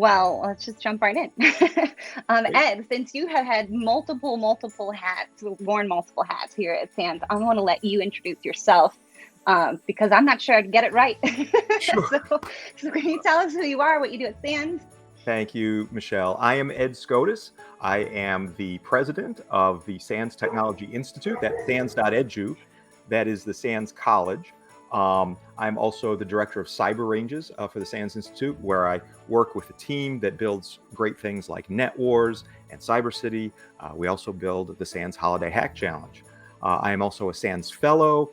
Well, let's just jump right in. Ed, since you have had multiple hats, worn multiple hats here at SANS, I want to let you introduce yourself because I'm not sure I'd get it right. Sure. So can you tell us who you are, what you do at SANS? Thank you, Michelle. I am Ed Skoudis. I am the president of the SANS Technology Institute, that's sans.edu. That is the SANS College. I'm also the director of cyber ranges for the SANS Institute, where I work with a team that builds great things like Net Wars and Cyber City. We also build the SANS Holiday Hack Challenge. I am also a SANS fellow,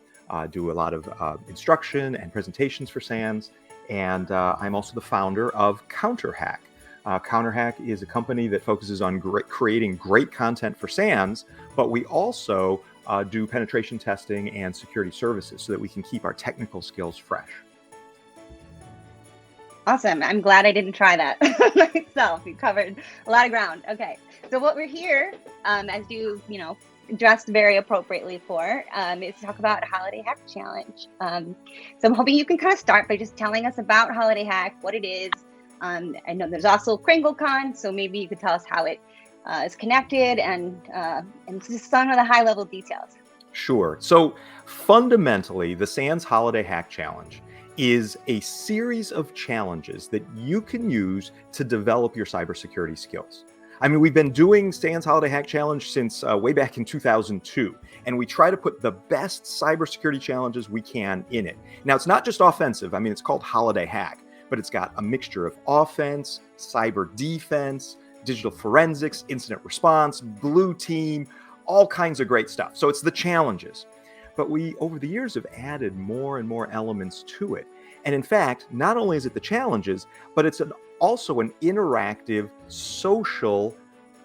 do a lot of instruction and presentations for SANS, and I'm also the founder of CounterHack. CounterHack is a company that focuses on creating great content for SANS, but we also do penetration testing and security services so that we can keep our technical skills fresh. Awesome. I'm glad I didn't try that myself. You covered a lot of ground. Okay. So what we're here, as you dressed very appropriately for, is to talk about Holiday Hack Challenge. So I'm hoping you can kind of start by just telling us about Holiday Hack, what it is. I know there's also Kringlecon, so maybe you could tell us how it is connected and just some of the high-level details. Sure. So fundamentally, the SANS Holiday Hack Challenge is a series of challenges that you can use to develop your cybersecurity skills. I mean, we've been doing SANS Holiday Hack Challenge since way back in 2002, and we try to put the best cybersecurity challenges we can in it. Now, it's not just offensive. I mean, it's called Holiday Hack, but it's got a mixture of offense, cyber defense, digital forensics, incident response, blue team, all kinds of great stuff. So it's the challenges. But we, over the years, have added more and more elements to it. And in fact, not only is it the challenges, but it's also an interactive, social,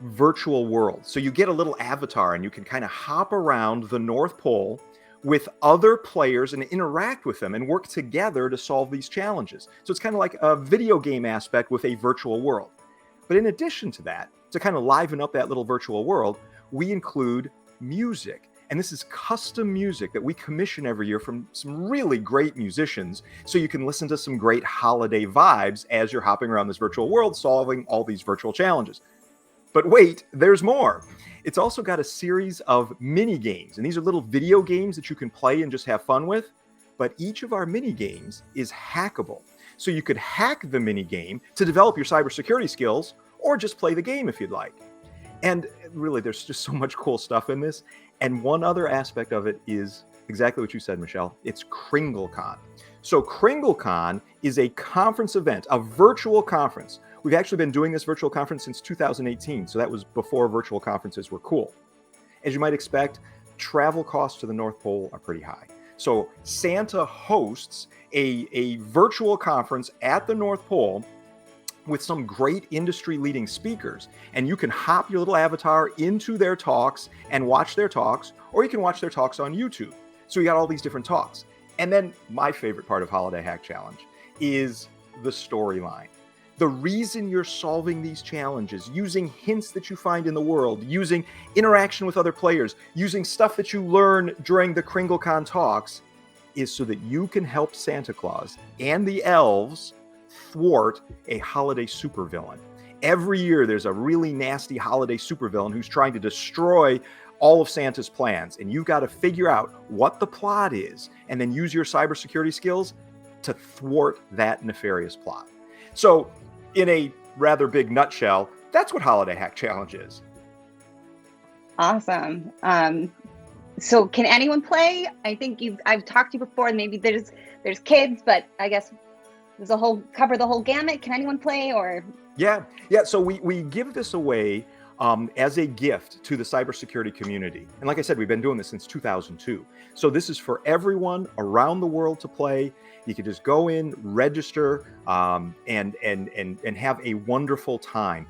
virtual world. So you get a little avatar and you can kind of hop around the North Pole with other players and interact with them and work together to solve these challenges. So it's kind of like a video game aspect with a virtual world. But in addition to that, to kind of liven up that little virtual world, we include music. And this is custom music that we commission every year from some really great musicians. So you can listen to some great holiday vibes as you're hopping around this virtual world, solving all these virtual challenges. But wait, there's more. It's also got a series of mini games. And these are little video games that you can play and just have fun with. But each of our mini games is hackable. So you could hack the mini game to develop your cybersecurity skills, or just play the game if you'd like. And really, there's just so much cool stuff in this. And one other aspect of it is exactly what you said, Michelle. It's Kringlecon. So Kringlecon is a conference event, a virtual conference. We've actually been doing this virtual conference since 2018. So that was before virtual conferences were cool. As you might expect, travel costs to the North Pole are pretty high. So Santa hosts a virtual conference at the North Pole with some great industry-leading speakers. And you can hop your little avatar into their talks and watch their talks, or you can watch their talks on YouTube. So you got all these different talks. And then my favorite part of Holiday Hack Challenge is the storyline. The reason you're solving these challenges, using hints that you find in the world, using interaction with other players, using stuff that you learn during the Kringlecon talks, is so that you can help Santa Claus and the elves thwart a holiday supervillain. Every year there's a really nasty holiday supervillain who's trying to destroy all of Santa's plans, and you've got to figure out what the plot is and then use your cybersecurity skills to thwart that nefarious plot. So in a rather big nutshell, that's what Holiday Hack Challenge is. Awesome. So can anyone play? I think I've talked to you before, and maybe there's kids, but I guess there's cover the whole gamut. Can anyone play, or? Yeah. So we give this away as a gift to the cybersecurity community. And like I said, we've been doing this since 2002. So this is for everyone around the world to play. You can just go in, register, and have a wonderful time.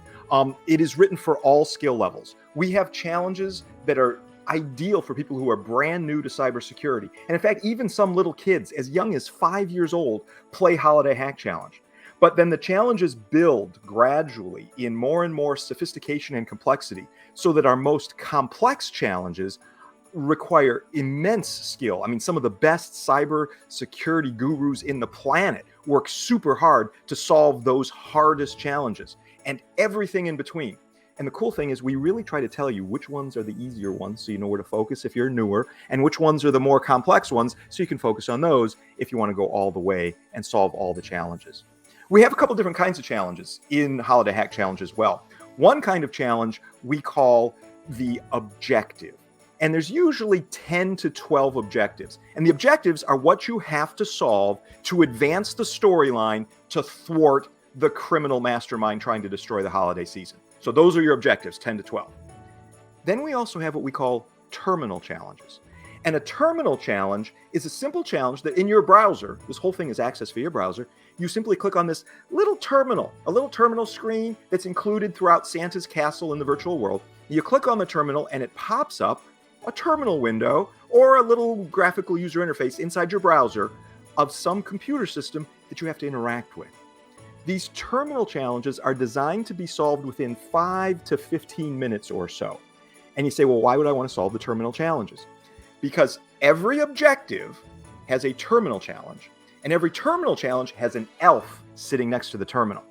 It is written for all skill levels. We have challenges that are ideal for people who are brand new to cybersecurity. And in fact, even some little kids as young as 5 years old play Holiday Hack Challenge. But then the challenges build gradually in more and more sophistication and complexity, so that our most complex challenges require immense skill. I mean, some of the best cyber security gurus in the planet work super hard to solve those hardest challenges and everything in between. And the cool thing is we really try to tell you which ones are the easier ones so you know where to focus if you're newer, and which ones are the more complex ones so you can focus on those if you want to go all the way and solve all the challenges. We have a couple different kinds of challenges in Holiday Hack Challenge as well. One kind of challenge we call the objective. And there's usually 10 to 12 objectives. And the objectives are what you have to solve to advance the storyline to thwart the criminal mastermind trying to destroy the holiday season. So those are your objectives, 10 to 12. Then we also have what we call terminal challenges. And a terminal challenge is a simple challenge that in your browser, this whole thing is accessed via your browser, you simply click on this little terminal, a little terminal screen that's included throughout Santa's castle in the virtual world. You click on the terminal and it pops up a terminal window or a little graphical user interface inside your browser of some computer system that you have to interact with. These terminal challenges are designed to be solved within 5 to 15 minutes or so. And you say, well, why would I want to solve the terminal challenges? Because every objective has a terminal challenge, and every terminal challenge has an elf sitting next to the terminal.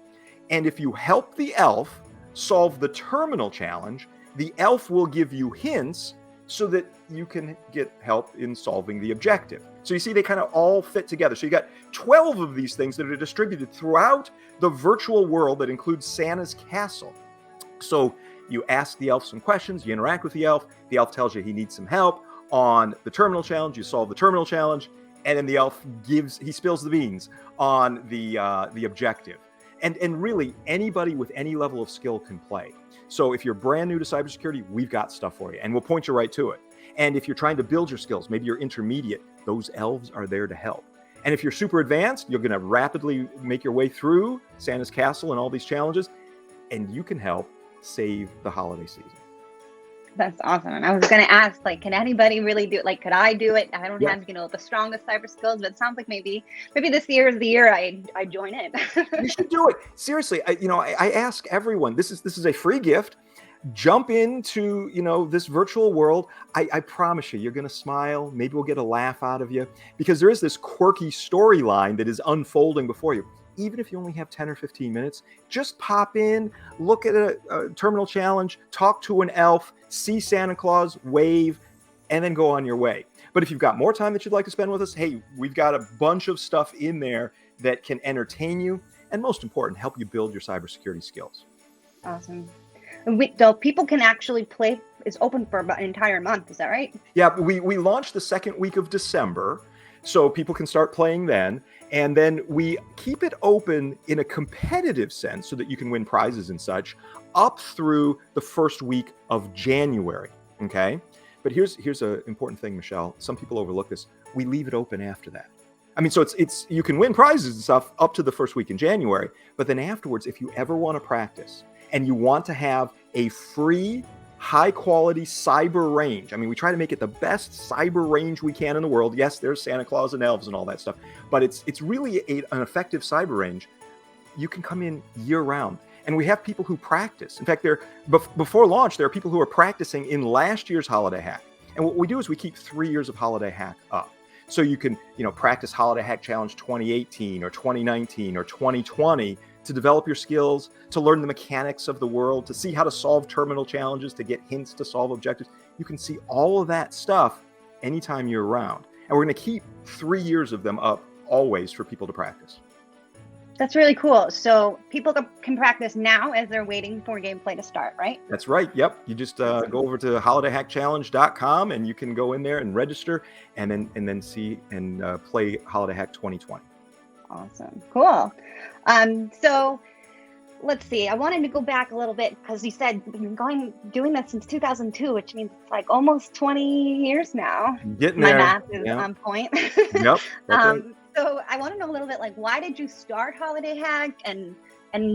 And if you help the elf solve the terminal challenge, the elf will give you hints so that you can get help in solving the objective. So you see, they kind of all fit together. So you got 12 of these things that are distributed throughout the virtual world that includes Santa's castle. So you ask the elf some questions, you interact with the elf tells you he needs some help on the terminal challenge, you solve the terminal challenge, and then the elf spills the beans on the objective. And really, anybody with any level of skill can play. So if you're brand new to cybersecurity, we've got stuff for you, and we'll point you right to it. And if you're trying to build your skills, maybe you're intermediate, those elves are there to help. And if you're super advanced, you're going to rapidly make your way through Santa's castle and all these challenges, and you can help save the holiday season. That's awesome. And I was going to ask, like, can anybody really do it? Like, could I do it? I don't have, the strongest cyber skills, but it sounds like maybe this year is the year I join in. You should do it. Seriously, I ask everyone, this is a free gift. Jump into, this virtual world. I promise you're going to smile. Maybe we'll get a laugh out of you because there is this quirky storyline that is unfolding before you. Even if you only have 10 or 15 minutes, just pop in, look at a terminal challenge, talk to an elf, see Santa Claus, wave, and then go on your way. But if you've got more time that you'd like to spend with us, hey, we've got a bunch of stuff in there that can entertain you and, most important, help you build your cybersecurity skills. Awesome. So people can actually play. It's open for about an entire month. Is that right? Yeah, we launched the second week of December, so people can start playing then. And then we keep it open in a competitive sense so that you can win prizes and such up through the first week of January. Okay. But here's an important thing, Michelle. Some people overlook this. We leave it open after that. I mean, so it's you can win prizes and stuff up to the first week in January. But then afterwards, if you ever want to practice and you want to have a free, high-quality cyber range. I mean, we try to make it the best cyber range we can in the world. Yes, there's Santa Claus and elves and all that stuff, but it's really an effective cyber range. You can come in year-round, and we have people who practice. In fact, before launch, there are people who are practicing in last year's Holiday Hack. And what we do is we keep 3 years of Holiday Hack up. So you can, practice Holiday Hack Challenge 2018 or 2019 or 2020 to develop your skills, to learn the mechanics of the world, to see how to solve terminal challenges, to get hints to solve objectives. You can see all of that stuff anytime you're around. And we're going to keep 3 years of them up always for people to practice. That's really cool. So people can practice now as they're waiting for gameplay to start, right? That's right. Yep. You just go over to holidayhackchallenge.com and you can go in there and register and then see and play Holiday Hack 2020. Awesome. Cool. So let's see. I wanted to go back a little bit because you said you've been doing this since 2002, which means it's like almost 20 years now. Getting My there. math is on point. Yep. Right. So I want to know a little bit, like, why did you start Holiday Hack and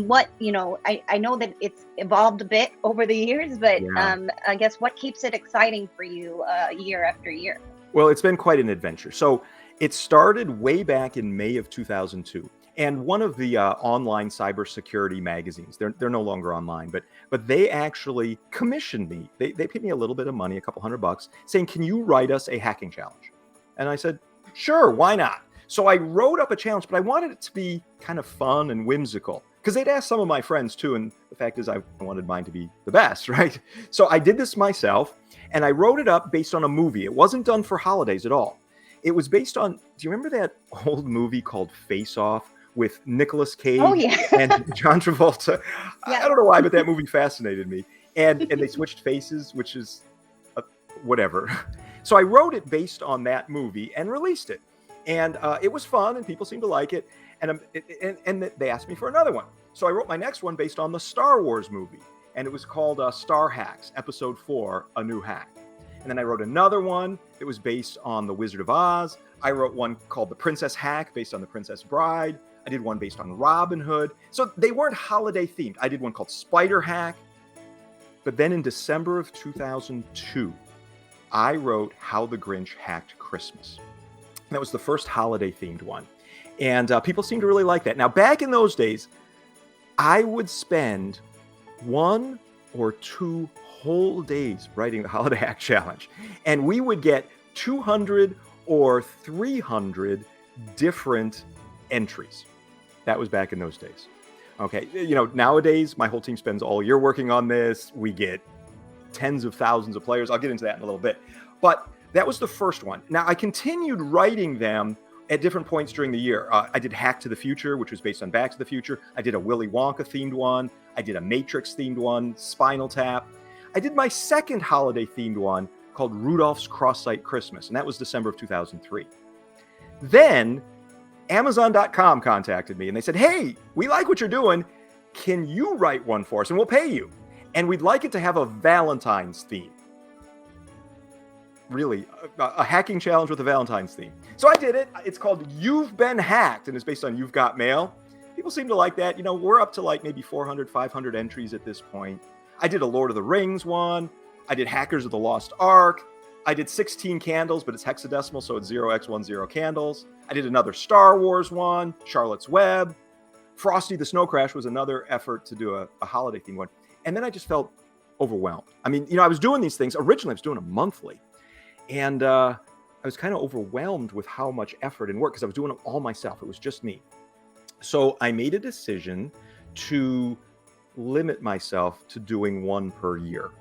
what, I know that it's evolved a bit over the years, but I guess what keeps it exciting for you year after year? Well, it's been quite an adventure. So it started way back in May of 2002. And one of the online cybersecurity magazines, they're no longer online, but they actually commissioned me. They paid me a little bit of money, a couple $100, saying, "Can you write us a hacking challenge?" And I said, "Sure, why not?" So I wrote up a challenge, but I wanted it to be kind of fun and whimsical because they'd asked some of my friends too, and the fact is I wanted mine to be the best, right? So I did this myself, and I wrote it up based on a movie. It wasn't done for holidays at all. It was based on, do you remember that old movie called Face Off with Nicolas Cage and John Travolta? Yeah. I don't know why, but that movie fascinated me. And they switched faces, which is whatever. So I wrote it based on that movie and released it. And it was fun, and people seemed to like it. And they asked me for another one. So I wrote my next one based on the Star Wars movie. And it was called Star Hacks, Episode 4, A New Hack. And then I wrote another one that was based on The Wizard of Oz. I wrote one called The Princess Hack, based on The Princess Bride. I did one based on Robin Hood. So they weren't holiday themed. I did one called Spider Hack. But then in December of 2002, I wrote How the Grinch Hacked Christmas. That was the first holiday themed one. And people seemed to really like that. Now, back in those days, I would spend 1 or 2 whole days writing the Holiday Hack Challenge. And we would get 200 or 300 different entries. That was back in those days. Okay, nowadays, my whole team spends all year working on this. We get tens of thousands of players. I'll get into that in a little bit. But that was the first one. Now, I continued writing them at different points during the year. I did Hack to the Future, which was based on Back to the Future. I did a Willy Wonka themed one. I did a Matrix themed one, Spinal Tap. I did my second holiday themed one called Rudolph's Cross-Site Christmas, and that was December of 2003. Then Amazon.com contacted me and they said, "Hey, we like what you're doing. Can you write one for us and we'll pay you? And we'd like it to have a Valentine's theme." Really, a hacking challenge with a Valentine's theme. So I did it. It's called You've Been Hacked, and it's based on You've Got Mail. People seem to like that. We're up to like maybe 400, 500 entries at this point. I did a Lord of the Rings one. I did Hackers of the Lost Ark. I did 16 candles, but it's hexadecimal, so it's 0x10 candles. I did another Star Wars one, Charlotte's Web. Frosty the Snow Crash was another effort to do a holiday themed one. And then I just felt overwhelmed. I mean, I was doing these things. Originally, I was doing them monthly. And I was kind of overwhelmed with how much effort and work, because I was doing it all myself. It was just me. So I made a decision to limit myself to doing one per year.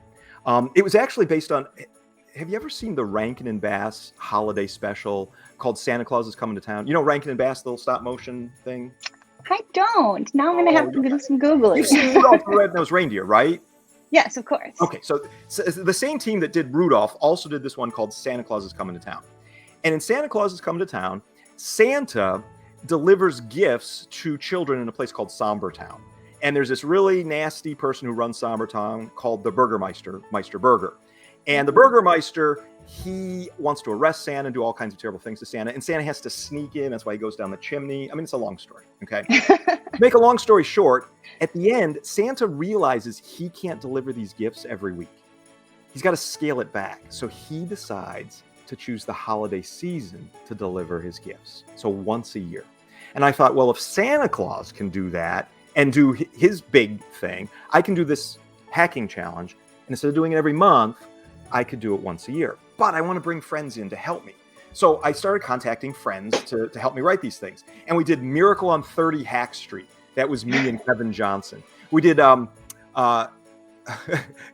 It was actually based on, have you ever seen the Rankin and Bass holiday special called Santa Claus is Coming to Town? Rankin and Bass, the little stop motion thing? I don't. Now I'm going to have to do some Googling. You've seen Rudolph the Red-Nosed Reindeer, right? Yes, of course. Okay, so the same team that did Rudolph also did this one called Santa Claus is Coming to Town. And in Santa Claus is Coming to Town, Santa delivers gifts to children in a place called Sombertown. And there's this really nasty person who runs Sombertown called the Burgermeister, Meister Burger. And the Burgermeister, he wants to arrest Santa and do all kinds of terrible things to Santa. And Santa has to sneak in. That's why he goes down the chimney. I mean, it's a long story, okay? Make a long story short, at the end, Santa realizes he can't deliver these gifts every week. He's got to scale it back. So he decides to choose the holiday season to deliver his gifts. So once a year. And I thought, well, if Santa Claus can do that and do his big thing, I can do this hacking challenge. And instead of doing it every month, I could do it once a year. But I want to bring friends in to help me. So I started contacting friends to help me write these things. And we did Miracle on 30 Hack Street. That was me and Kevin Johnson. We did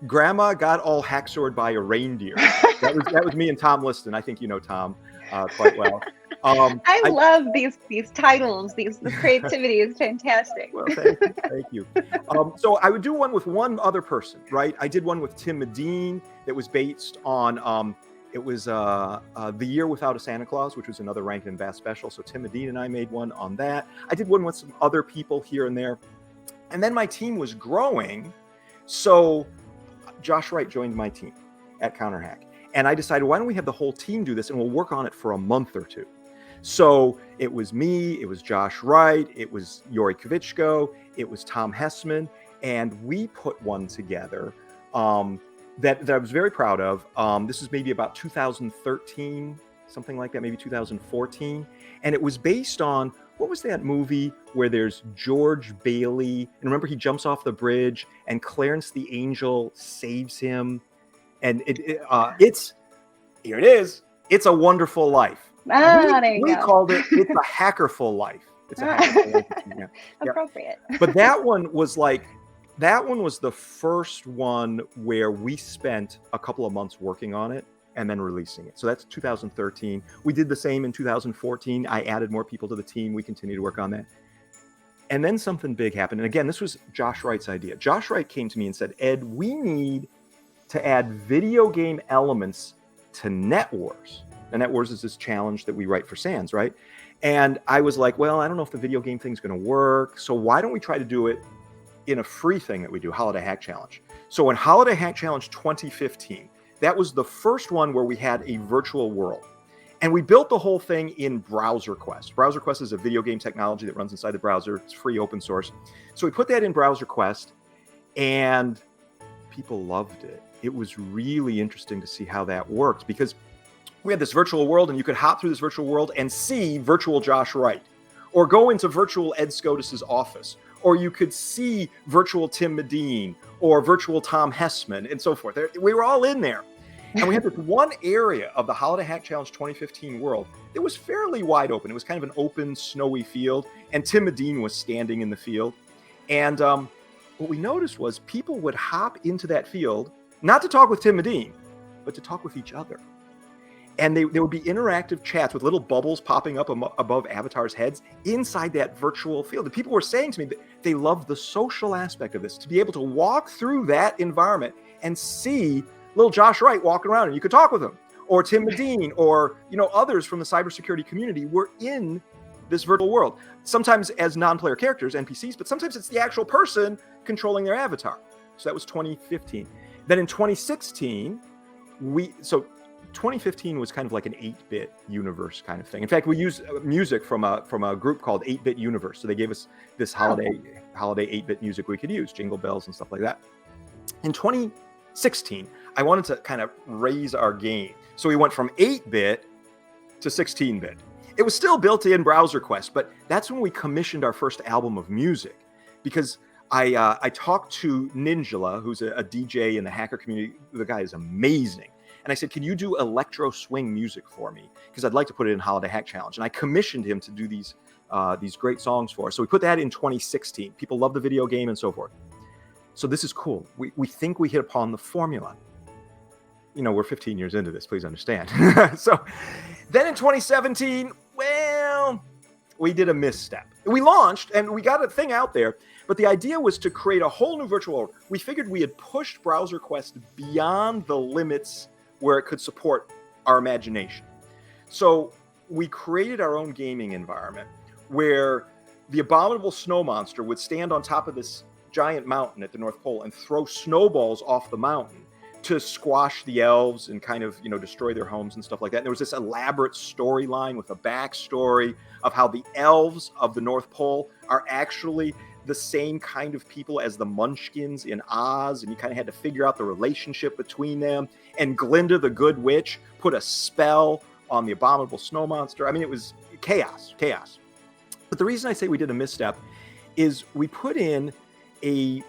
Grandma Got All Hacksored by a Reindeer. That was me and Tom Liston. I think you know Tom quite well. I love these titles. The creativity is fantastic. Well, thank you. So I would do one with one other person, right? I did one with Tim Medine that was based on it was The Year Without a Santa Claus, which was another Rankin and Bass special. So Tim Medine and I made one on that. I did one with some other people here and there. And then my team was growing. So Josh Wright joined my team at CounterHack. And I decided, why don't we have the whole team do this and we'll work on it for a month or two. So it was me, it was Josh Wright, it was Yori Kavitchko, it was Tom Hessman, and we put one together that I was very proud of. This was maybe about 2013, something like that, maybe 2014. And it was based on what was that movie where there's George Bailey, and remember he jumps off the bridge and Clarence the Angel saves him, and it's here it is. It's a Wonderful Life. There you We go. called it It's a Hackerful Life. It's a Hackerful Life. Yeah. Appropriate. But that one was the first one where we spent a couple of months working on it and then releasing it. So that's 2013. We did the same in 2014. I added more people to the team. We continue to work on that. And then something big happened. And again, this was Josh Wright's idea. Josh Wright came to me and said, Ed, we need to add video game elements to Net Wars. And Net Wars is this challenge that we write for SANS, right? And I was like, well, I don't know if the video game thing's going to work. So why don't we try to do it in a free thing that we do, Holiday Hack Challenge. So in Holiday Hack Challenge 2015, that was the first one where we had a virtual world. And we built the whole thing in BrowserQuest. BrowserQuest is a video game technology that runs inside the browser. It's free, open source. So we put that in BrowserQuest, and people loved it. It was really interesting to see how that worked, because we had this virtual world, and you could hop through this virtual world and see virtual Josh Wright, or go into virtual Ed Skoudis' office, or you could see virtual Tim Medine, or virtual Tom Hessman, and so forth. We were all in there. And we had this one area of the Holiday Hack Challenge 2015 world that was fairly wide open. It was kind of an open, snowy field, and Tim Medine was standing in the field. And what we noticed was people would hop into that field, not to talk with Tim Medine, but to talk with each other. And there would be interactive chats with little bubbles popping up above avatars' heads inside that virtual field. And people were saying to me that they loved the social aspect of this, to be able to walk through that environment and see little Josh Wright walking around, and you could talk with him, or Tim Medine, or others from the cybersecurity community were in this virtual world. Sometimes as non-player characters, NPCs, but sometimes it's the actual person controlling their avatar. So that was 2015. Then in 2016, 2015 was kind of like an 8-bit universe kind of thing. In fact, we used music from a group called 8-Bit Universe. So they gave us this holiday 8-bit music we could use, jingle bells and stuff like that. In 2016, I wanted to kind of raise our game. So we went from 8-bit to 16-bit. It was still built in BrowserQuest, but that's when we commissioned our first album of music, because I talked to Ninjala, who's a DJ in the hacker community. The guy is amazing. And I said, can you do electro swing music for me? Because I'd like to put it in Holiday Hack Challenge. And I commissioned him to do these great songs for us. So we put that in 2016. People love the video game and so forth. So this is cool. We think we hit upon the formula. We're 15 years into this, please understand. So then in 2017, well, we did a misstep. We launched and we got a thing out there, but the idea was to create a whole new virtual world. We figured we had pushed BrowserQuest beyond the limits where it could support our imagination. So we created our own gaming environment where the abominable snow monster would stand on top of this giant mountain at the North Pole and throw snowballs off the mountain to squash the elves and kind of, destroy their homes and stuff like that. And there was this elaborate storyline with a backstory of how the elves of the North Pole are actually the same kind of people as the Munchkins in Oz, and you kind of had to figure out the relationship between them. And Glinda the Good Witch put a spell on the abominable snow monster. I mean, it was chaos. But the reason I say we did a misstep is we put in a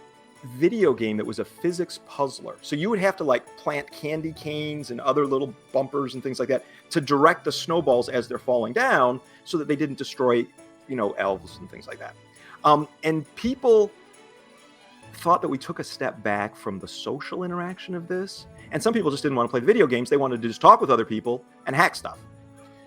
video game that was a physics puzzler. So you would have to plant candy canes and other little bumpers and things like that to direct the snowballs as they're falling down so that they didn't destroy, elves and things like that. And people thought that we took a step back from the social interaction of this. And some people just didn't want to play the video games. They wanted to just talk with other people and hack stuff.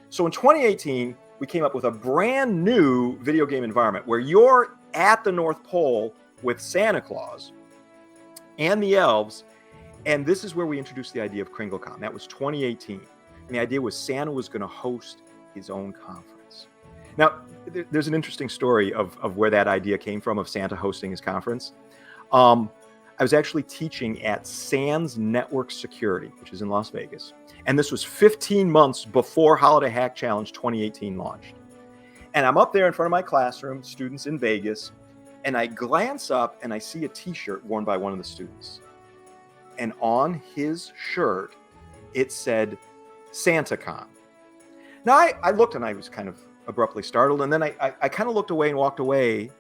So in 2018, we came up with a brand new video game environment where you're at the North Pole with Santa Claus and the elves. And this is where we introduced the idea of Kringlecon. That was 2018. And the idea was Santa was going to host his own conference. Now, there's an interesting story of where that idea came from, of Santa hosting his conference. I was actually teaching at SANS Network Security, which is in Las Vegas. And this was 15 months before Holiday Hack Challenge 2018 launched. And I'm up there in front of my classroom, students in Vegas, and I glance up and I see a t-shirt worn by one of the students. And on his shirt, it said SantaCon. Now, I looked and I was kind of abruptly startled. And then I kind of looked away and walked away.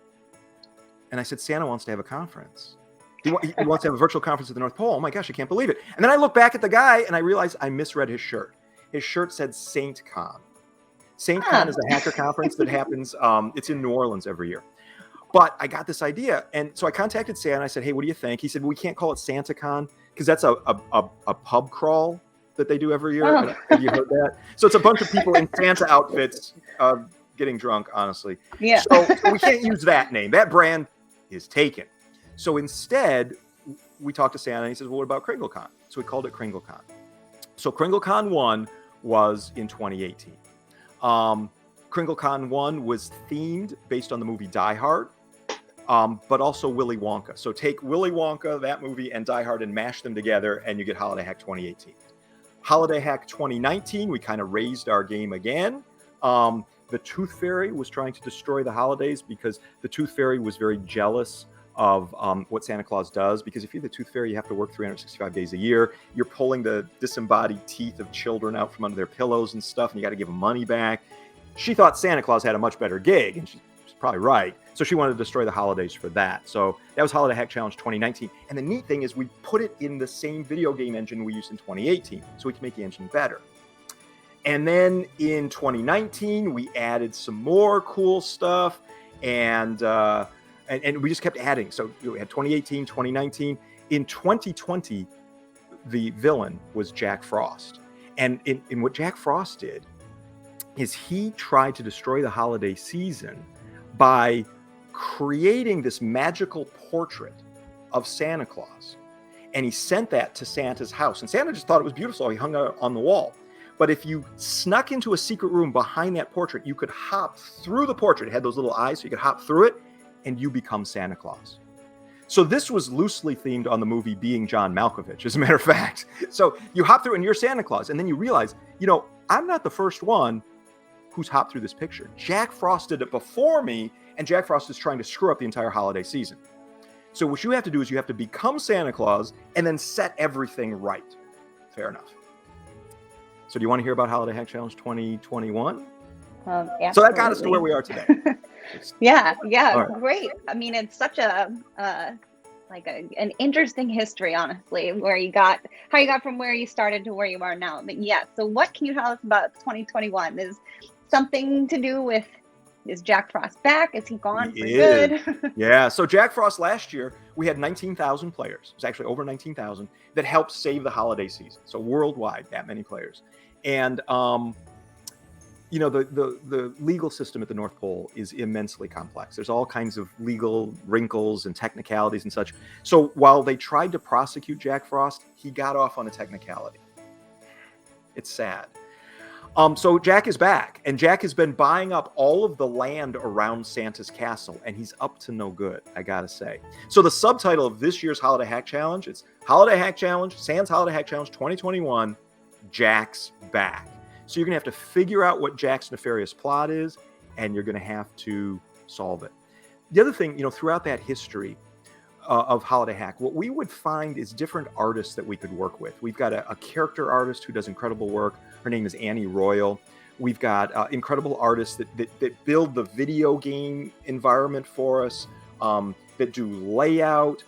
And I said, Santa wants to have a conference. He wants to have a virtual conference at the North Pole. Oh my gosh, I can't believe it. And then I looked back at the guy and I realized I misread his shirt. His shirt said Saint Con. Saint Con is a hacker conference that happens, it's in New Orleans every year. But I got this idea. And so I contacted Santa and I said, hey, what do you think? He said, we can't call it Santa Con because that's a pub crawl that they do every year. Oh. Have you heard that? So it's a bunch of people in Santa outfits getting drunk, honestly. Yeah. So we can't use that name. That brand is taken. So instead, we talked to Santa and he says, well, what about Kringlecon? So we called it Kringlecon. So Kringlecon 1 was in 2018. Kringlecon 1 was themed based on the movie Die Hard, but also Willy Wonka. So take Willy Wonka, that movie, and Die Hard and mash them together, and you get Holiday Hack 2018. Holiday Hack 2019, we kind of raised our game again. The Tooth Fairy was trying to destroy the holidays because the Tooth Fairy was very jealous of what Santa Claus does. Because if you're the Tooth Fairy, you have to work 365 days a year. You're pulling the disembodied teeth of children out from under their pillows and stuff, and you got to give them money back. She thought Santa Claus had a much better gig, and she's probably right. So she wanted to destroy the holidays for that. So that was Holiday Hack Challenge 2019. And the neat thing is we put it in the same video game engine we used in 2018, so we can make the engine better. And then in 2019, we added some more cool stuff, and we just kept adding. So we had 2018, 2019. In 2020, the villain was Jack Frost. And in what Jack Frost did is he tried to destroy the holiday season by creating this magical portrait of Santa Claus. And he sent that to Santa's house. And Santa just thought it was beautiful. So he hung it on the wall. But if you snuck into a secret room behind that portrait, you could hop through the portrait. It had those little eyes, so you could hop through it, and you become Santa Claus. So this was loosely themed on the movie Being John Malkovich, as a matter of fact. So you hop through and you're Santa Claus, and then you realize, I'm not the first one who's hopped through this picture. Jack Frost did it before me, and Jack Frost is trying to screw up the entire holiday season. So what you have to do is you have to become Santa Claus and then set everything right. Fair enough. So do you want to hear about Holiday Hack Challenge 2021? Yeah. So that got us to where we are today. Yeah, All right. Great. I mean, it's such an interesting history, honestly, how you got from where you started to where you are now. But yeah, so what can you tell us about 2021? Is something to do with, is Jack Frost back? Is he gone for good? Yeah. So Jack Frost last year, we had 19,000 players. It was actually over 19,000 that helped save the holiday season. So worldwide, that many players. And, the legal system at the North Pole is immensely complex. There's all kinds of legal wrinkles and technicalities and such. So while they tried to prosecute Jack Frost, he got off on a technicality. It's sad. So Jack is back, and Jack has been buying up all of the land around Santa's castle, and he's up to no good, I gotta say. So the subtitle of this year's Holiday Hack Challenge, it's Holiday Hack Challenge, SANS Holiday Hack Challenge 2021, Jack's back. So you're gonna have to figure out what Jack's nefarious plot is, and you're gonna have to solve it. The other thing, throughout that history of Holiday Hack, what we would find is different artists that we could work with. We've got a character artist who does incredible work. Her name is Annie Royal. We've got incredible artists that build the video game environment for us, that do layout.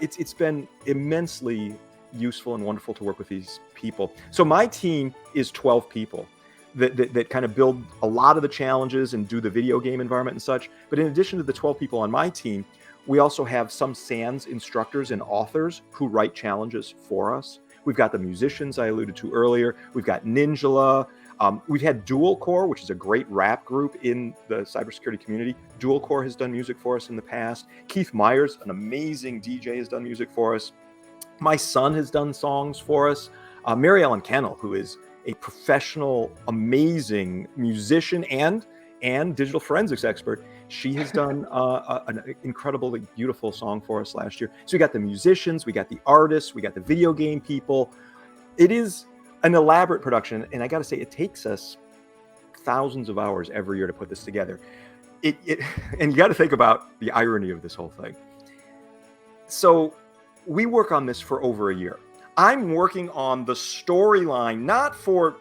It's been immensely useful and wonderful to work with these people. So my team is 12 people that kind of build a lot of the challenges and do the video game environment and such. But in addition to the 12 people on my team, we also have some SANS instructors and authors who write challenges for us. We've got the musicians I alluded to earlier. We've got Ninjala. We've had Dual Core, which is a great rap group in the cybersecurity community. Dual Core has done music for us in the past. Keith Myers, an amazing DJ, has done music for us. My son has done songs for us. Mary Ellen Kennel, who is a professional, amazing musician and digital forensics expert, she has done an incredibly beautiful song for us last year. So we got the musicians, we got the artists, we got the video game people. It is an elaborate production, and I got to say, it takes us thousands of hours every year to put this together. And you got to think about the irony of this whole thing. So we work on this for over a year. I'm working on the storyline, not for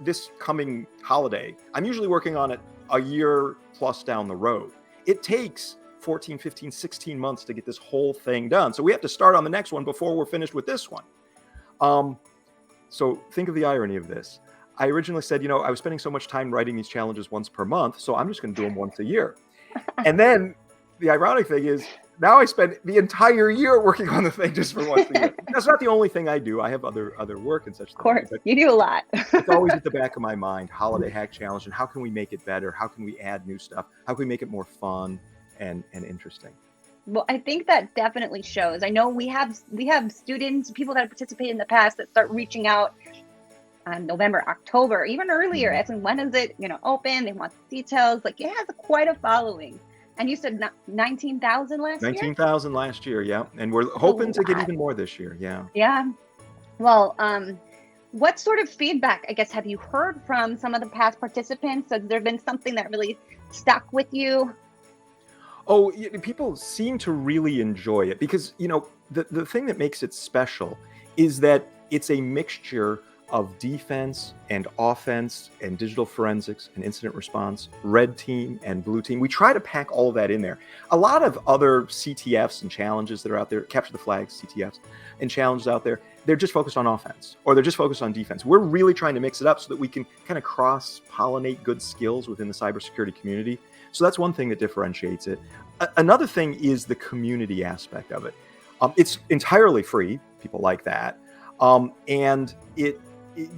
this coming holiday. I'm usually working on it a year plus down the road. It takes 14, 15, 16 months to get this whole thing done. So we have to start on the next one before we're finished with this one. So think of the irony of this. I originally said, I was spending so much time writing these challenges once per month, so I'm just going to do them once a year. And then the ironic thing is, now I spend the entire year working on the thing just for once a year. That's not the only thing I do. I have other work and such. Of course, you do a lot. It's always at the back of my mind, Holiday Hack Challenge, and how can we make it better? How can we add new stuff? How can we make it more fun and interesting? Well, I think that definitely shows. I know we have students, people that have participated in the past that start reaching out on November, October, even earlier, asking when is it open? They want details. Like, it has quite a following. And you said 19,000 last year? 19,000 last year, yeah. And we're hoping to get even more this year, yeah. Yeah. Well, what sort of feedback, I guess, have you heard from some of the past participants? Has there been something that really stuck with you? Oh, people seem to really enjoy it because, the thing that makes it special is that it's a mixture of defense and offense and digital forensics and incident response, red team and blue team. We try to pack all of that in there. A lot of other CTFs and challenges that are out there, capture the flags, CTFs, and challenges out there, they're just focused on offense or they're just focused on defense. We're really trying to mix it up so that we can kind of cross-pollinate good skills within the cybersecurity community. So that's one thing that differentiates it. Another thing is the community aspect of it. It's entirely free. People like that. And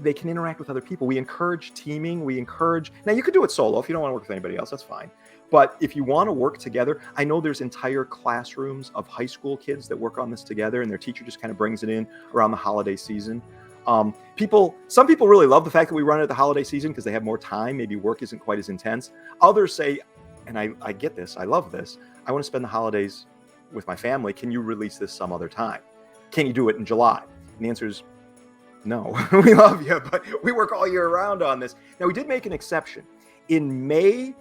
they can interact with other people. We encourage teaming. Now you could do it solo if you don't want to work with anybody else, that's fine. But if you want to work together, I know there's entire classrooms of high school kids that work on this together and their teacher just kind of brings it in around the holiday season. Some people really love the fact that we run it at the holiday season because they have more time. Maybe work isn't quite as intense. Others say, and I get this, I love this, I want to spend the holidays with my family. Can you release this some other time? Can you do it in July? And the answer is no. We love you, but we work all year round on this. Now, we did make an exception. In May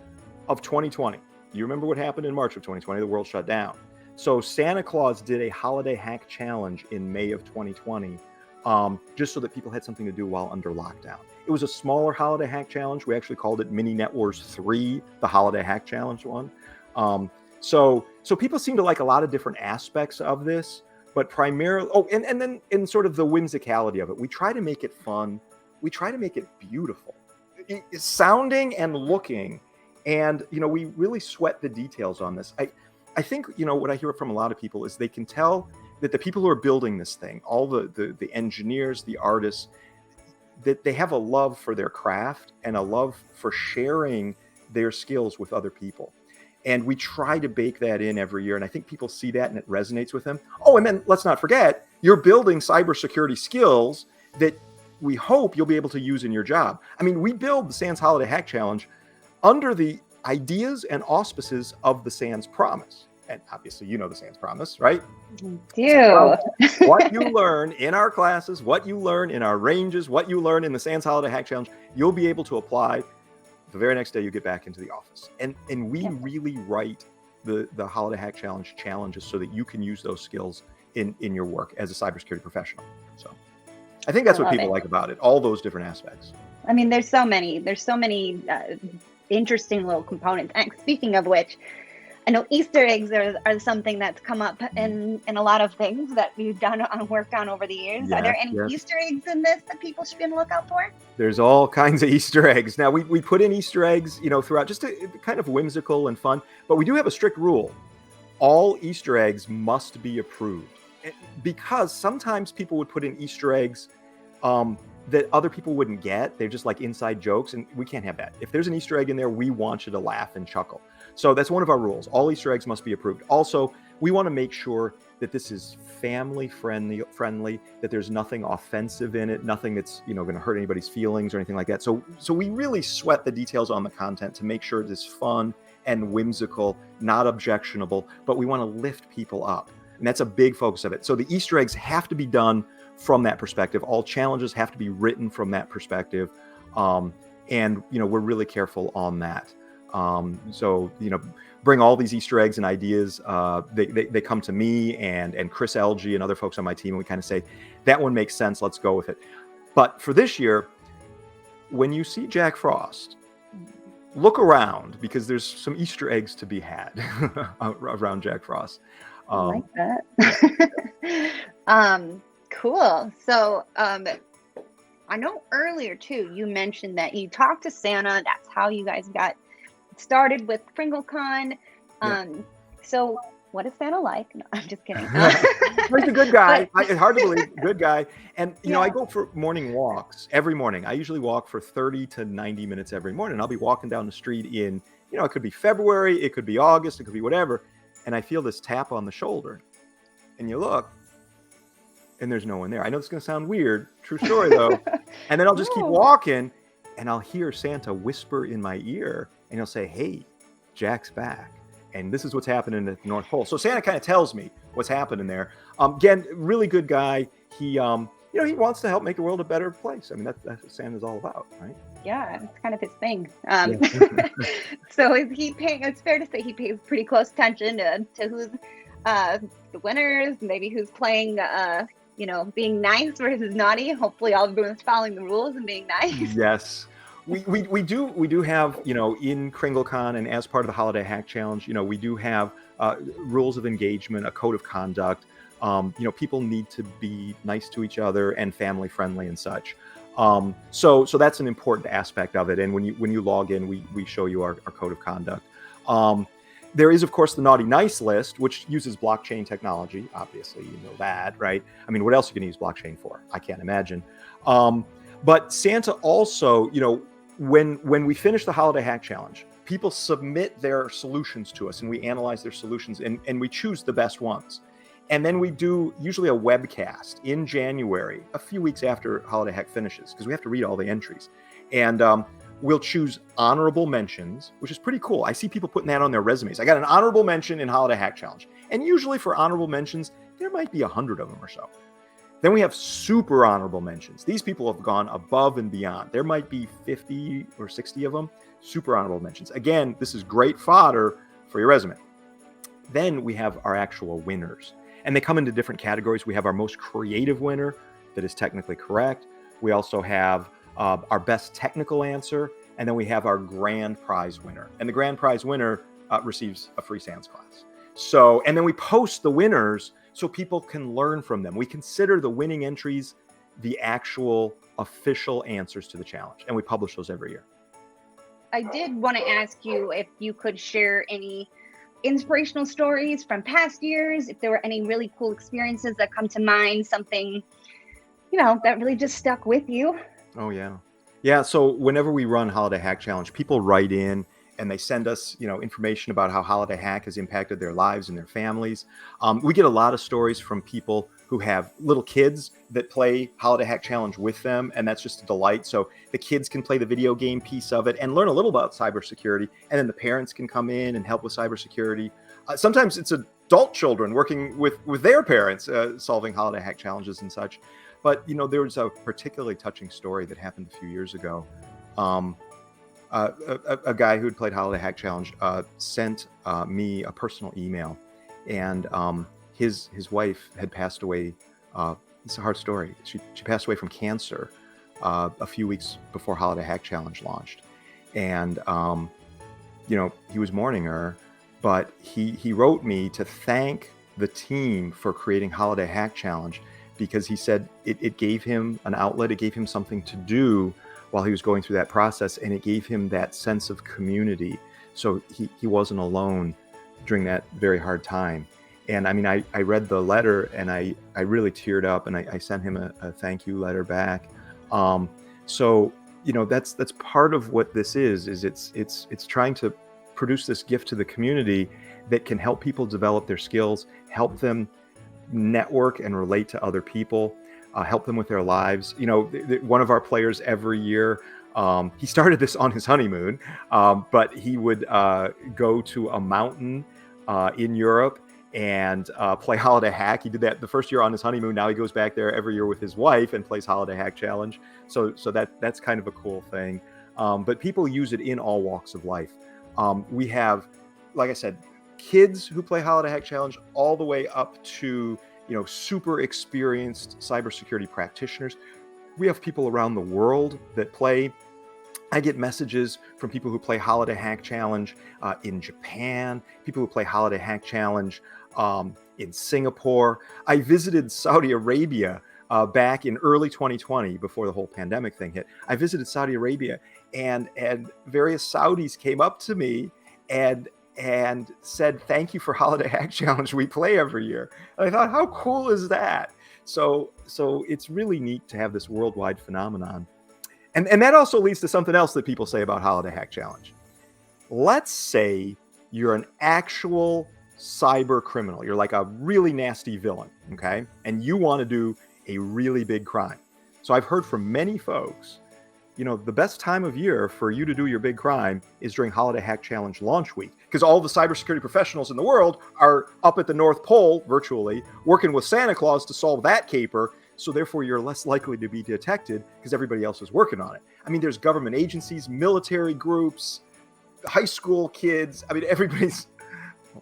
of 2020, you remember what happened in March of 2020? The world shut down. So Santa Claus did a holiday hack challenge in May of 2020, just so that people had something to do while under lockdown. It was a smaller holiday hack challenge. We actually called it Mini Net Wars 3, the holiday hack challenge one. So people seem to like a lot of different aspects of this. But primarily, and then in sort of the whimsicality of it, we try to make it fun. We try to make it beautiful, sounding and looking. And, we really sweat the details on this. I think, what I hear from a lot of people is they can tell that the people who are building this thing, all the engineers, the artists, that they have a love for their craft and a love for sharing their skills with other people. And we try to bake that in every year. And I think people see that and it resonates with them. Oh, and then let's not forget, you're building cybersecurity skills that we hope you'll be able to use in your job. I mean, we build the SANS Holiday Hack Challenge under the ideas and auspices of the SANS Promise. And obviously, the SANS Promise, right? Do. So what you learn in our classes, what you learn in our ranges, what you learn in the SANS Holiday Hack Challenge, you'll be able to apply the very next day you get back into the office. And we really write the Holiday Hack Challenge challenges so that you can use those skills in your work as a cybersecurity professional. So I think that's what people like about it, all those different aspects. I mean, there's so many interesting little components. And speaking of which, I know Easter eggs are something that's come up in a lot of things that we've done worked on over the years. Are there any Easter eggs in this that people should be on the lookout for? There's all kinds of Easter eggs. Now, we put in Easter eggs, throughout, just to kind of whimsical and fun, but we do have a strict rule. All Easter eggs must be approved because sometimes people would put in Easter eggs that other people wouldn't get. They're just like inside jokes, and we can't have that. If there's an Easter egg in there, we want you to laugh and chuckle. So that's one of our rules. All Easter eggs must be approved. Also, we want to make sure that this is family friendly, that there's nothing offensive in it, nothing that's going to hurt anybody's feelings or anything like that. So we really sweat the details on the content to make sure it is fun and whimsical, not objectionable, but we want to lift people up. And that's a big focus of it. So the Easter eggs have to be done from that perspective. All challenges have to be written from that perspective. And we're really careful on that. So bring all these Easter eggs and ideas. They come to me and Chris Elgie and other folks on my team, and we kind of say, that one makes sense, let's go with it. But for this year, when you see Jack Frost, look around because there's some Easter eggs to be had around Jack Frost. I like that. Cool. So, I know earlier too, you mentioned that you talked to Santa. That's how you guys got started with Kringlecon. So what is Santa like? No, I'm just kidding. He's a good guy. But- It's hard to believe, good guy. And you know, Yeah. I go for morning walks every morning. I usually walk for 30 to 90 minutes every morning. I'll be walking down the street in, you know, it could be February, it could be August, it could be whatever. And I feel this tap on the shoulder. And you look, and there's no one there. I know it's going to sound weird. True story, though. And then I'll just keep No. walking, and I'll hear Santa whisper in my ear, and he'll say, "Hey, Jack's back. And this is what's happening at the North Pole." So Santa kind of tells me what's happening there. Again, really good guy. He, you know, he wants to help make the world a better place. I mean, that's what Santa's all about, right? Yeah, it's kind of his thing. So is he paying? It's fair to say he pays pretty close attention to who's the winners, maybe who's playing, you know, being nice versus naughty. Hopefully, all everyone's following the rules and being nice. Yes. We do have, you know, in Kringlecon and as part of the Holiday Hack Challenge, you know, we do have rules of engagement, a code of conduct. You know, people need to be nice to each other and family friendly and such. So that's an important aspect of it. And when you log in, we show you our code of conduct. There is, of course, the naughty nice list, which uses blockchain technology. Obviously, you know that, right? I mean, what else are you going to use blockchain for? I can't imagine. But Santa also, you know, when we finish the Holiday Hack Challenge, people submit their solutions to us and we analyze their solutions and we choose the best ones. And then we do usually a webcast in January, a few weeks after Holiday Hack finishes, because we have to read all the entries. And we'll choose honorable mentions, which is pretty cool. I see people putting that on their resumes. I got an honorable mention in Holiday Hack Challenge. And usually for honorable mentions, there might be 100 of them or so. Then we have super honorable mentions. These people have gone above and beyond. There might be 50 or 60 of them, super honorable mentions. Again, this is great fodder for your resume. Then we have our actual winners. And they come into different categories. We have our most creative winner that is technically correct. We also have our best technical answer. And then we have our grand prize winner. And the grand prize winner receives a free SANS class. So, and then we post the winners so people can learn from them. We consider the winning entries the actual official answers to the challenge. And we publish those every year. I did want to ask you if you could share any inspirational stories from past years, if there were any really cool experiences that come to mind, something, you know, that really just stuck with you. Oh, yeah. Yeah. So whenever we run Holiday Hack Challenge, people write in and they send us, you know, information about how Holiday Hack has impacted their lives and their families. We get a lot of stories from people who have little kids that play Holiday Hack Challenge with them, and that's just a delight. So the kids can play the video game piece of it and learn a little about cybersecurity, and then the parents can come in and help with cybersecurity. Sometimes it's adult children working with their parents, solving Holiday Hack challenges and such. But, you know, there was a particularly touching story that happened a few years ago. A guy who had played Holiday Hack Challenge sent me a personal email, and his wife had passed away. It's a hard story. She passed away from cancer a few weeks before Holiday Hack Challenge launched, and you know, he was mourning her, but he wrote me to thank the team for creating Holiday Hack Challenge, because he said it gave him an outlet, it gave him something to do while he was going through that process, and it gave him that sense of community. So he wasn't alone during that very hard time. And I mean, I read the letter and I really teared up, and I sent him a thank you letter back. So, you know, that's part of what this is it's trying to produce this gift to the community that can help people develop their skills, help them network and relate to other people, help them with their lives. You know, one of our players every year, he started this on his honeymoon, but he would go to a mountain in Europe and play Holiday Hack. He did that the first year on his honeymoon. Now he goes back there every year with his wife and plays Holiday Hack Challenge. So that's kind of a cool thing. But people use it in all walks of life. We have, like I said, kids who play Holiday Hack Challenge all the way up to, you know, super experienced cybersecurity practitioners. We have people around the world that play. I get messages from people who play Holiday Hack Challenge in Japan, people who play Holiday Hack Challenge in Singapore. I visited Saudi Arabia back in early 2020, before the whole pandemic thing hit. I visited Saudi Arabia, and various Saudis came up to me and said, "Thank you for Holiday Hack Challenge. We play every year." And I thought, how cool is that? So it's really neat to have this worldwide phenomenon. And that also leads to something else that people say about Holiday Hack Challenge. Let's say you're an actual cyber criminal. You're like a really nasty villain, okay? And you want to do a really big crime. So I've heard from many folks, the best time of year for you to do your big crime is during Holiday Hack Challenge launch week, because all the cybersecurity professionals in the world are up at the North Pole virtually working with Santa Claus to solve that caper. So therefore, you're less likely to be detected because everybody else is working on it. I mean, there's government agencies, military groups, high school kids. I mean, everybody's,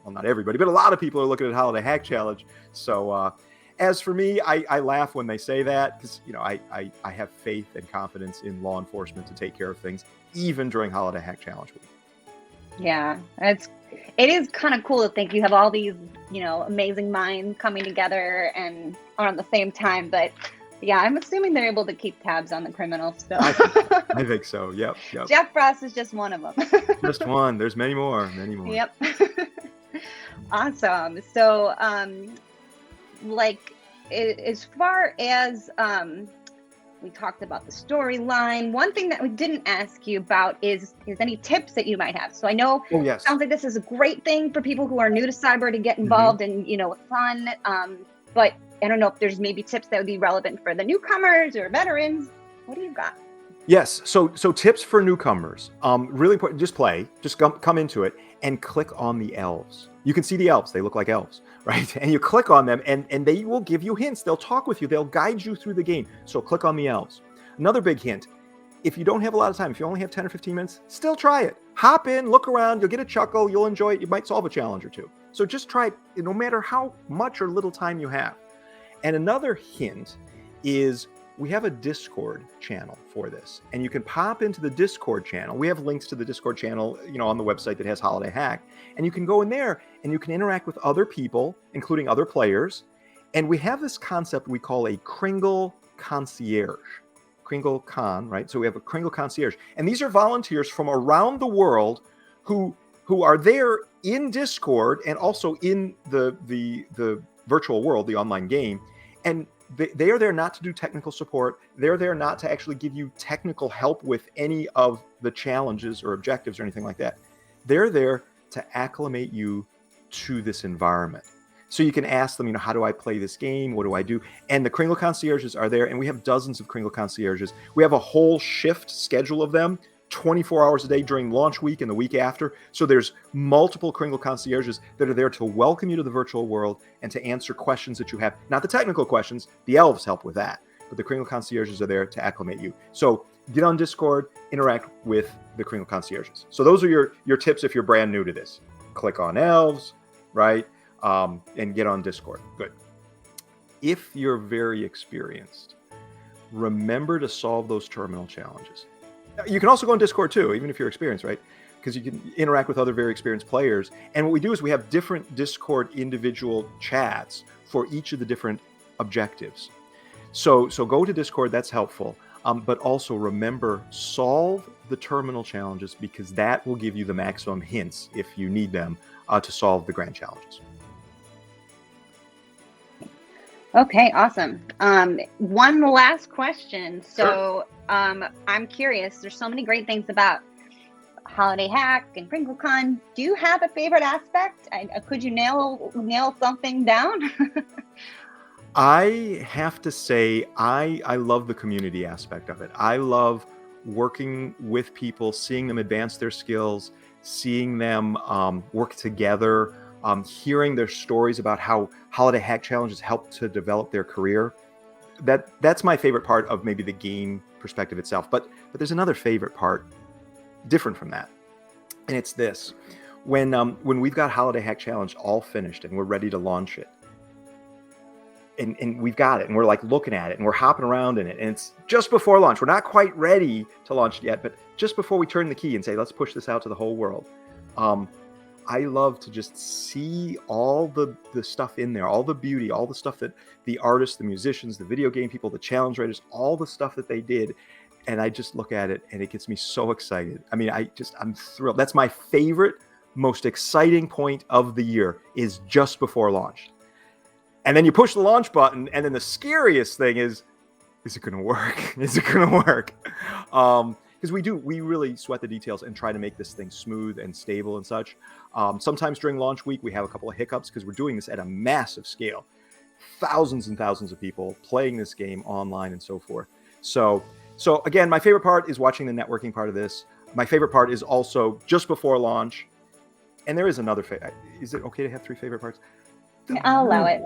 well, not everybody, but a lot of people are looking at Holiday Hack Challenge. So as for me, I laugh when they say that, because, I have faith and confidence in law enforcement to take care of things, even during Holiday Hack Challenge week. Yeah, it is kind of cool to think you have all these, amazing minds coming together and around the same time. But yeah, I'm assuming they're able to keep tabs on the criminals still. I think so. Yep. Jeff Frost is just one of them. Just one. There's many more. Yep. Awesome. So, as far as we talked about the storyline, one thing that we didn't ask you about is any tips that you might have. So I know it sounds like this is a great thing for people who are new to cyber to get involved and, with fun. But I don't know if there's maybe tips that would be relevant for the newcomers or veterans. What do you got? Yes. So tips for newcomers. Really important. Just play. Just come into it and click on the elves. You can see the elves. They look like elves, right? And you click on them and they will give you hints. They'll talk with you. They'll guide you through the game. So click on the elves. Another big hint. If you don't have a lot of time, if you only have 10 or 15 minutes, still try it. Hop in, look around. You'll get a chuckle. You'll enjoy it. You might solve a challenge or two. So just try it no matter how much or little time you have. And another hint is we have a Discord channel for this, and you can pop into the Discord channel. We have links to the Discord channel, on the website that has Holiday Hack, and you can go in there and you can interact with other people, including other players. And we have this concept we call a Kringle concierge. Kringlecon, right? So we have a Kringle concierge, and these are volunteers from around the world who are there in Discord and also in the virtual world, the online game, and they are there not to do technical support. They're there not to actually give you technical help with any of the challenges or objectives or anything like that. They're there to acclimate you to this environment. So you can ask them, how do I play this game? What do I do? And the Kringle concierges are there, and we have dozens of Kringle concierges. We have a whole shift schedule of them, 24 hours a day during launch week and the week after. So there's multiple Kringle concierges that are there to welcome you to the virtual world and to answer questions that you have. Not the technical questions, the elves help with that, but the Kringle concierges are there to acclimate you. So get on Discord, interact with the Kringle concierges. So those are your tips if you're brand new to this. Click on elves, right? And get on Discord. Good. If you're very experienced, remember to solve those terminal challenges. You can also go on Discord too, even if you're experienced, right? Because you can interact with other very experienced players. And what we do is we have different Discord individual chats for each of the different objectives. So go to Discord, that's helpful. But also remember, solve the terminal challenges, because that will give you the maximum hints if you need them to solve the grand challenges. Okay, awesome. One last question. So Sure. I'm curious, there's so many great things about Holiday Hack and Kringlecon. Do you have a favorite aspect? Could you nail something down? I have to say, I love the community aspect of it. I love working with people, seeing them advance their skills, seeing them work together, hearing their stories about how Holiday Hack Challenges helped to develop their career. That's my favorite part of maybe the game perspective itself. But there's another favorite part different from that. And it's this. When we've got Holiday Hack Challenge all finished and we're ready to launch it, and we've got it, and we're like looking at it, and we're hopping around in it, and it's just before launch. We're not quite ready to launch it yet, but just before we turn the key and say, let's push this out to the whole world. I love to just see all the stuff in there, all the beauty, all the stuff that the artists, the musicians, the video game people, the challenge writers, all the stuff that they did. And I just look at it and it gets me so excited. I mean, I'm thrilled. That's my favorite, most exciting point of the year, is just before launch. And then you push the launch button, and then the scariest thing is it going to work? Is it going to work? Because we really sweat the details and try to make this thing smooth and stable and such. Sometimes during launch week, we have a couple of hiccups because we're doing this at a massive scale. Thousands and thousands of people playing this game online and so forth. So again, my favorite part is watching the networking part of this. My favorite part is also just before launch. And there is another is it okay to have 3 favorite parts? I'll allow it.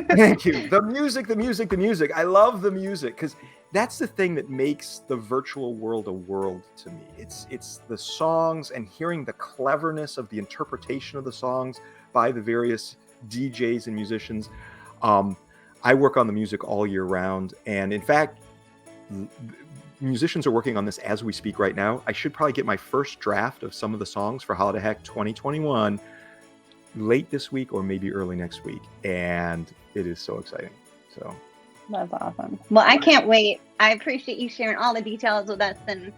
Thank you. The music. I love the music because that's the thing that makes the virtual world a world to me. It's the songs and hearing the cleverness of the interpretation of the songs by the various DJs and musicians. I work on the music all year round. And in fact, musicians are working on this as we speak right now. I should probably get my first draft of some of the songs for Holiday Hack 2021 late this week or maybe early next week, and it is so exciting. So that's awesome. Well, I can't wait. I appreciate you sharing all the details with us, and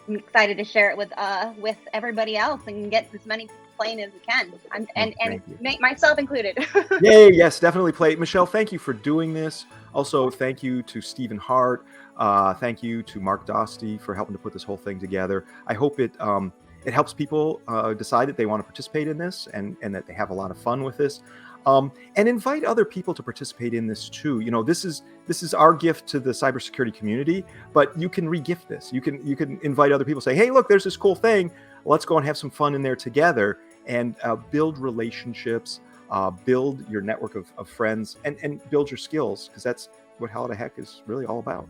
I'm excited to share it with everybody else and get as many people playing as we can, and make myself included. Yay! Yes, definitely play. Michelle, thank you for doing this. Also, thank you to Stephen Hart. Thank you to Mark Dostey for helping to put this whole thing together. I hope it helps people decide that they want to participate in this and that they have a lot of fun with this. And invite other people to participate in this too. You know, this is our gift to the cybersecurity community, but you can re-gift this. You can invite other people, say, hey, look, there's this cool thing. Let's go and have some fun in there together and build relationships, build your network of friends, and build your skills, because that's what Holiday Hack is really all about.